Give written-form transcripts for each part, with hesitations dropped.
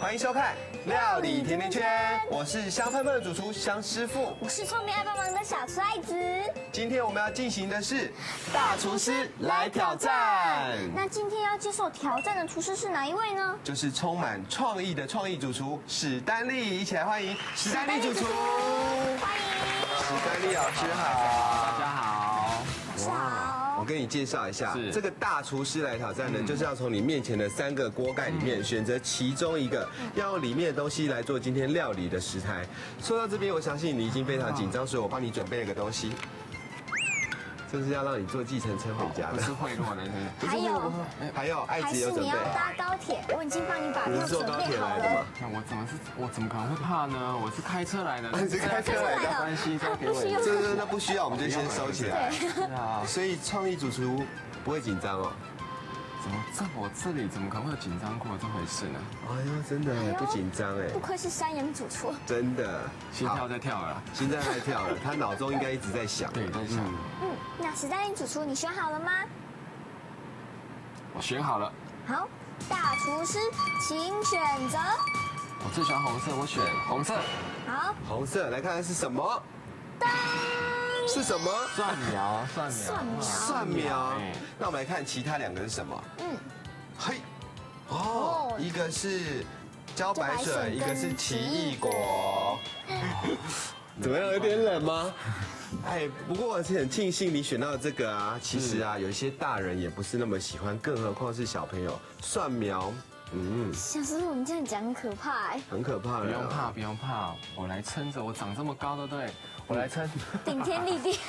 欢迎收看《料理甜甜圈》，我是香喷喷的主厨香师傅，我是聪明爱帮忙的小厨爱子。今天我们要进行的是大厨师来挑战。那今天要接受挑战的厨师是哪一位呢？就是充满创意的创意主厨史丹利，一起来欢迎史丹利主厨。欢迎，史丹利老师好，大家好。老师好。我跟你介绍一下，是这个大厨师来挑战呢，就是要从你面前的3个锅盖里面选择其中一个，要用里面的东西来做今天料理的食材。说到这边，我相信你已经非常紧张，所以我帮你准备了个东西，这是要让你坐计程车回家的。不是贿赂的，还有，爱还子有准备是你要。搭高铁？我已经帮你把票你是坐高准备好铁来的吗了。？那我怎么可能会怕呢？我是开车来的，你是开车来的没关系，交给我。那不需要，我们就先收起来。是啊，所以创意主厨不会紧张哦。怎么在我这里怎么可能会有紧张过这回事呢？哎呦，真的不紧张哎不，愧是山羊主厨。真的。心跳在跳了。心在在跳了，他脑中应该一直在想。对，在想。那史丹利主厨，你选好了吗？我选好了，好，大厨师，请选择。我最喜欢红色，我选红色。好，红色，来看看是什么？是什么？蒜苗，蒜苗哎。那我们来看其他2个是什么？嗯，嘿，哦，一个是茭白笋，一个是奇异果。怎么样？有点冷吗？哎，不过我是很庆幸你选到这个啊。其实啊，有一些大人也不是那么喜欢，更何况是小朋友。蒜苗，小师傅，你这样讲很可怕哎。很可怕的。不用怕，不用怕，我来撑着，我长这么高，对不对？我来撑。顶天立地。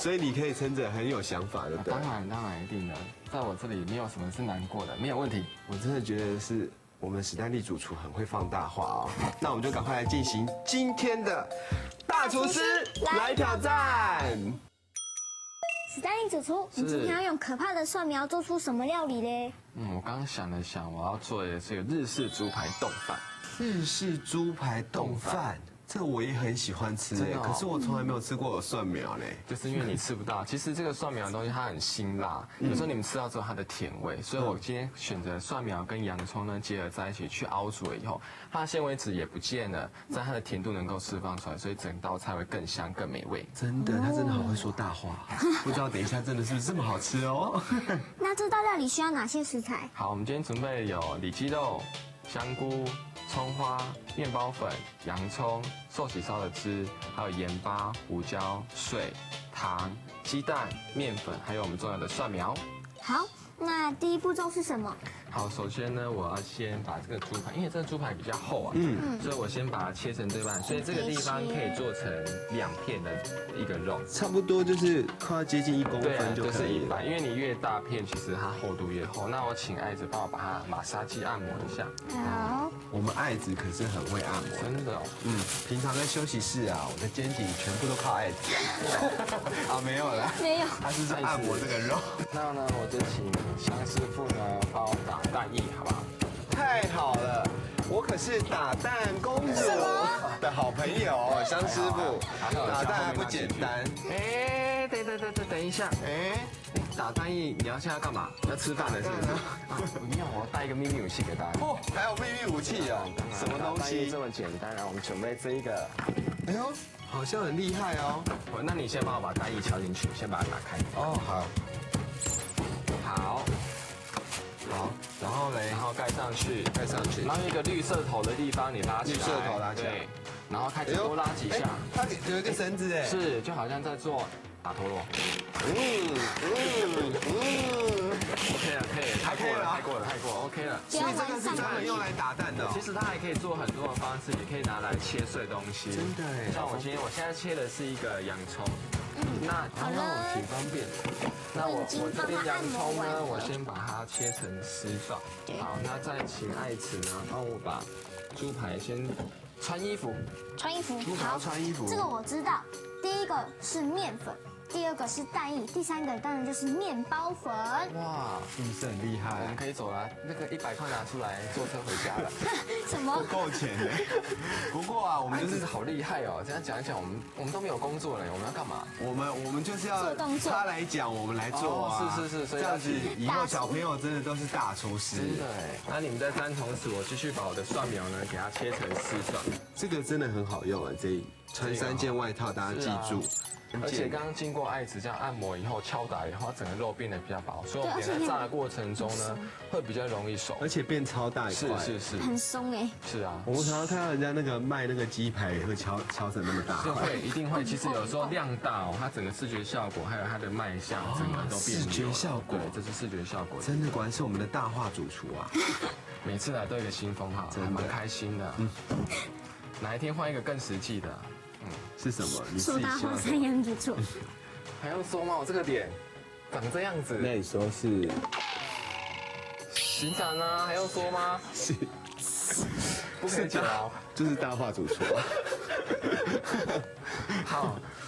所以你可以撑着，很有想法，对不对？当然一定的，在我这里没有什么是难过的，没有问题。我真的觉得是我们史丹利主厨很会放大话哦。那我们就赶快来进行今天的大厨师来挑战。史丹利主厨，你今天要用可怕的蒜苗做出什么料理嘞？我刚刚想了想，我要做的是个日式猪排冻饭。日式猪排冻饭，这我也很喜欢吃哎，真的哦可是我从来没有吃过有蒜苗嘞。就是因为你吃不到，其实这个蒜苗的东西它很辛辣，有时候你们吃到之后它的甜味，所以我今天选择蒜苗跟洋葱呢结合在一起去熬煮了以后，它的纤维质也不见了，但它的甜度能够释放出来，所以整道菜会更香更美味。真的，他真的好会说大话，不知道等一下真的是不是这么好吃哦。那这道料理需要哪些食材？好，我们今天准备有里脊肉、香菇、葱花、面包粉、洋葱、寿喜烧的汁，还有盐巴、胡椒、水、糖、鸡蛋、面粉，还有我们重要的蒜苗。好，那第一步骤是什么？好，首先呢，我要先把这个猪排，因为这个猪排比较厚啊，所以我先把它切成这半，所以这个地方可以做成2片的一个肉。差不多就是快要接近1公对啊，分就就是可以了。一半，因为你越大片，其实它厚度越厚。那我请爱子帮我把它马杀鸡按摩一下。好，我们爱子可是很会按摩。真的哦，平常在休息室啊，我的肩颈全部都靠爱子。啊，没有了，没有。他是在按摩这个肉。那呢，我就请香师傅呢帮我打蛋液，好不好？太好了，我可是打蛋公主的好朋友，香师傅。打蛋还不简单。哎，等一下，打蛋液你要现在干嘛？要吃饭了是不是？不用，我带一个秘密武器给大家。哦，还有秘密武器哦，什么东西打蛋液这？么简单，然后我们准备这一个。哎呦，好像很厉害哦。那你先帮我把蛋液敲进去，先把它打开。哦，好，好，好，然后嘞，然后盖上去。盖上去。然后有一个绿色头的地方，你拉起来，绿色头拉起来对，然后开始多拉几下，它有一个绳子哎。是就好像在做打陀螺。OK 了，可以，太过 OK 了。所以这个是专门用来打蛋的哦。其实它还可以做很多的方式，也可以拿来切碎东西。真的耶像我现在切的是一个洋葱，那我挺方便的。那我这边洋葱呢，我先把它切成丝状。好，那再请爱子呢帮我把猪排先穿衣服。穿衣服。猪排要穿衣服这个我知道。第一个是面粉，第2个是蛋液，第3个当然就是面包粉。哇，是不是很厉我们害？可以走了，那个100块拿出来坐车回家了。什么？不够钱呢。不过啊，我们就是就是好厉害哦！这样讲一讲，我们都没有工作了，我们要干嘛？我们就是要做动作他来讲，我们来做啊。是，所以这样子以后大厨小朋友真的都是大厨师。真的哎。那你们在沾同时，我继续把我的蒜苗呢给它切成丝状。这个真的很好用啊！穿3件外套，大家记住。而且刚刚经过艾子这样按摩以后、敲打以后，它整个肉变得比较薄，所以我们对给它炸的过程中呢，会比较容易熟。而且变超大一块。是，很松哎。是啊。我们常常看到人家那个卖那个鸡排也会敲成那么大就块。会一定会，其实有时候量大哦，它整个视觉效果还有它的卖相，整个都变视觉效果对，这是视觉效果。真的，果然是我们的大话主厨啊！每次来都有一个新风哈，还蛮开心的。哪一天换一个更实际的？是什么？你自说大话己希望三样不错。还用说吗？我这个脸长这样子，那你说是行长啊，还用说吗？是不可以讲哦。就是大话主厨啊。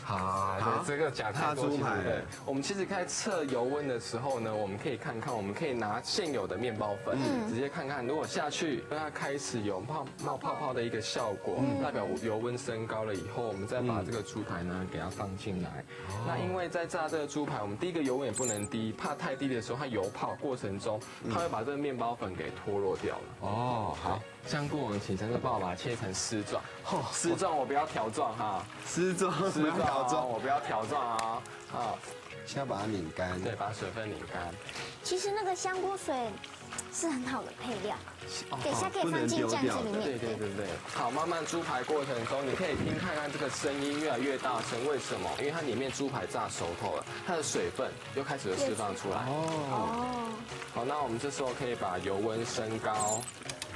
好，对，这个讲太多大猪排其实对。我们其实在测油温的时候呢，我们可以看看，我们可以拿现有的面包粉，直接看看，如果下去让它开始有冒泡泡的一个效果，代表油温升高了以后，我们再把这个猪排呢给它放进来。那因为在炸这个猪排，我们第一个油温也不能低，怕太低的时候，它油泡过程中，它会把这个面包粉给脱落掉了。哦，好，香菇，我们请陈哥帮我把它切成丝状，丝状我不要条状哈。丝状，丝不要状哦，倒装，我不要条状啊！好，先要把它拧干。对，把水分拧干。其实那个香菇水是很好的配料，等一下可以不能放进丢掉酱汁里面。对。好，慢慢猪排过程中，你可以听看看这个声音越来越大声，为什么？因为它里面猪排炸熟透了，它的水分又开始释放出来。哦，好，那我们这时候可以把油温升高。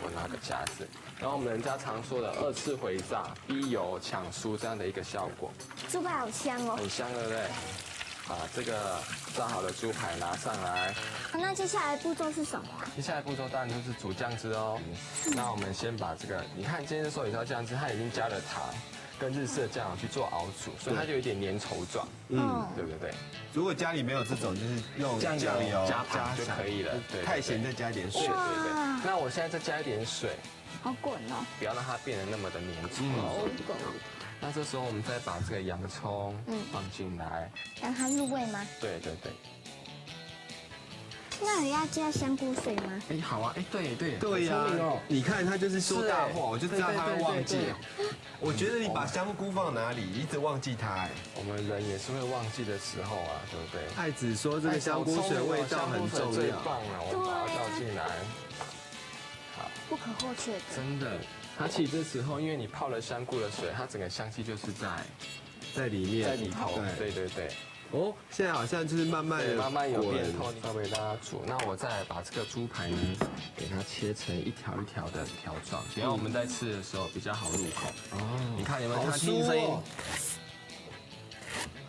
我拿个夹子，然后我们人家常说的2次回炸、逼油抢酥这样的一个效果，猪排好香哦。很香，对不对？把这个炸好的猪排拿上来。那接下来步骤是什么啊？接下来步骤当然就是煮酱汁哦。那我们先把这个，你看今天的手里烧酱汁，它已经加了糖跟日式的酱油去做熬煮，所以它就有点粘稠状，对不对？如果家里没有这种，就是用酱油加糖就可以了。对，太咸再加一点水。对。那我现在再加一点水，好滚哦。不要让它变得那么的粘稠。那这时候我们再把这个洋葱放进来，让它入味吗？对。那有要加香菇水吗？哎，好啊，哎，对对呀，你看他就是说大话，我就知道他会忘记。对。我觉得你把香菇放哪里，一直忘记它。我们人也是会忘记的时候啊，对不对？爱子说这个香菇水味道很重最要。棒了，我们把它倒进来。不可或缺的。真的，它其实这时候因为你泡了香菇的水，它整个香气就是在里面，在里头。对。哦，现在好像就是慢慢有变透，稍微让它煮。那我再来把这个猪排呢，给它切成一条一条的条状，然后我们在吃的时候比较好入口。哦，你看有没有？它听声音，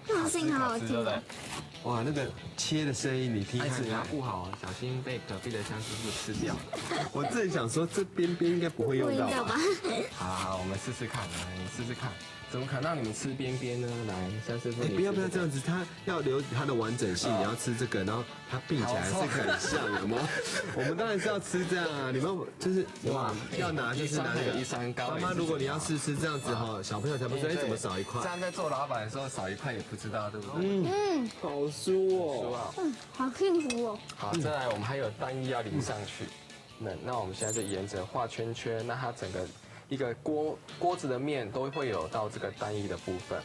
哇，声音好好听，对不对？哇，那个切的声音，你听看你要顾好，小心被隔壁的香菇吃掉。我正想说，这边应该不会用到吧？好，我们试试看，来，你试试看。怎么可能让你们吃边边呢？来，像是说，不要这样子，它要留它的完整性。你要吃这个，然后它并起来是很像，有吗？我们当然是要吃这样啊！你们就是哇，要拿就是拿那个。妈妈，如果你要试这样子哈，小朋友才不知道怎么少一块。这样在做老板的时候少一块也不知道，对不对？好酥哦。好幸福哦。好，再来我们还有蛋液要淋上去。那我们现在就沿着画圈圈，那它整个。一个锅子的面都会有到这个蛋液的部分，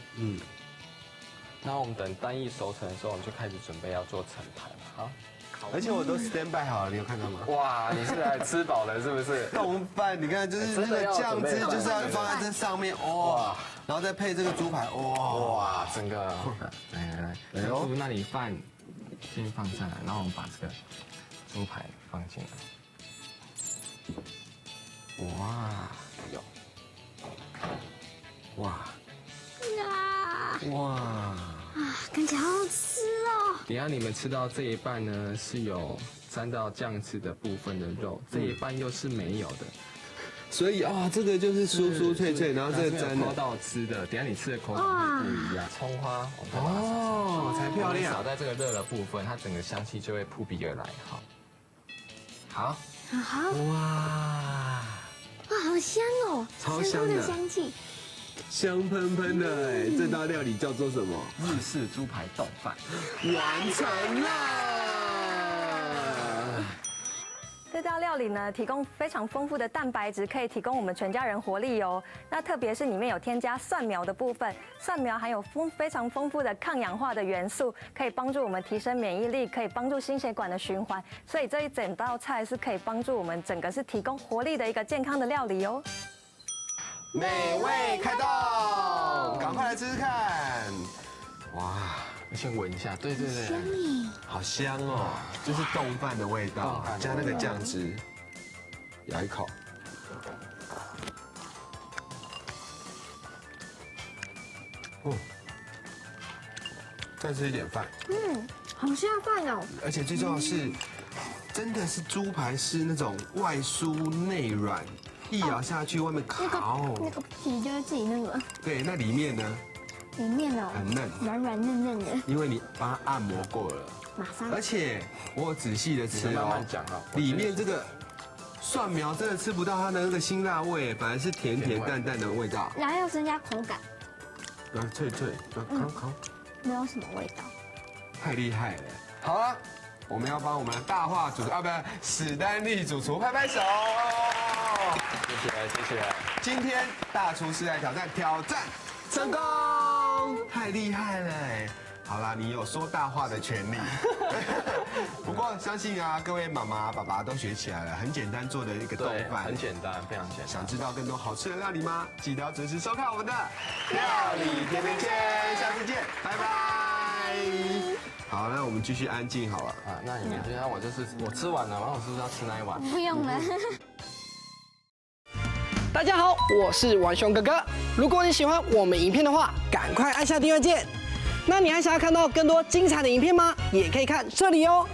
然后我们等蛋液熟成的时候，我们就开始准备要做盛盘了。好，而且我都 stand by 好了，你有看到吗？哇，你是来吃饱了是不是？冻饭，你看就是那个酱汁就是要放在这上面哇，然后再配这个猪排哇，整个来，那你饭先放上来，然后我们把这个猪排放进来，哇。哇，看起来好好吃哦。等下你们吃到这一半呢，是有沾到酱汁的部分的肉，这一半又是没有的。所以啊，这个就是酥酥脆脆，然后这个沾抠到吃的，等下你吃的口感会不一样。葱花，哦，才漂亮。扫在这个热的部分，它整个香气就会扑鼻而来。好，好，哇，好香哦，超香的香气，香喷喷的哎！这道料理叫做什么？日式猪排冻饭，完成了。这道料理呢，提供非常丰富的蛋白质，可以提供我们全家人活力哦。那特别是里面有添加蒜苗的部分，蒜苗含有非常丰富的抗氧化的元素，可以帮助我们提升免疫力，可以帮助心血管的循环。所以这一整道菜是可以帮助我们整个是提供活力的一个健康的料理哦。美味开动，赶快来吃吃看！哇！先闻一下，对，好香哦，就是冻饭的味道，加那个酱汁，咬一口。再吃一点饭，好下饭哦。而且最重要的是，真的是猪排是那种外酥内软，一咬下去外面烤，那个皮就是自己那个，对，那里面呢？里面哦，很嫩，软软嫩嫩的，因为你帮它按摩过了。马上。而且我有仔细的吃慢慢讲啊，里面这个蒜苗真的吃不到它的那个辛辣味，反而是甜甜淡淡的味道。然后要增加口感，脆脆，烤，没有什么味道。太厉害了！好了，我们要帮我们的大话主啊，不是史丹利主厨拍拍手。谢谢。今天大厨师来挑战成功，太厉害了哎！好啦，你有说大话的权利。不过相信啊，各位妈妈、爸爸都学起来了，很简单做的一个冻饭，很简单，非常简单。想知道更多好吃的料理吗？记得要准时收看我们的料理甜甜圈，下次见，拜拜。好，那我们继续安静好了。啊，那你们就像我吃完了，然后我是不是要吃那一碗？不用了。大家好，我是王雄哥哥。如果你喜欢我们影片的话，赶快按下订阅键。那你还想要看到更多精彩的影片吗？也可以看这里哦。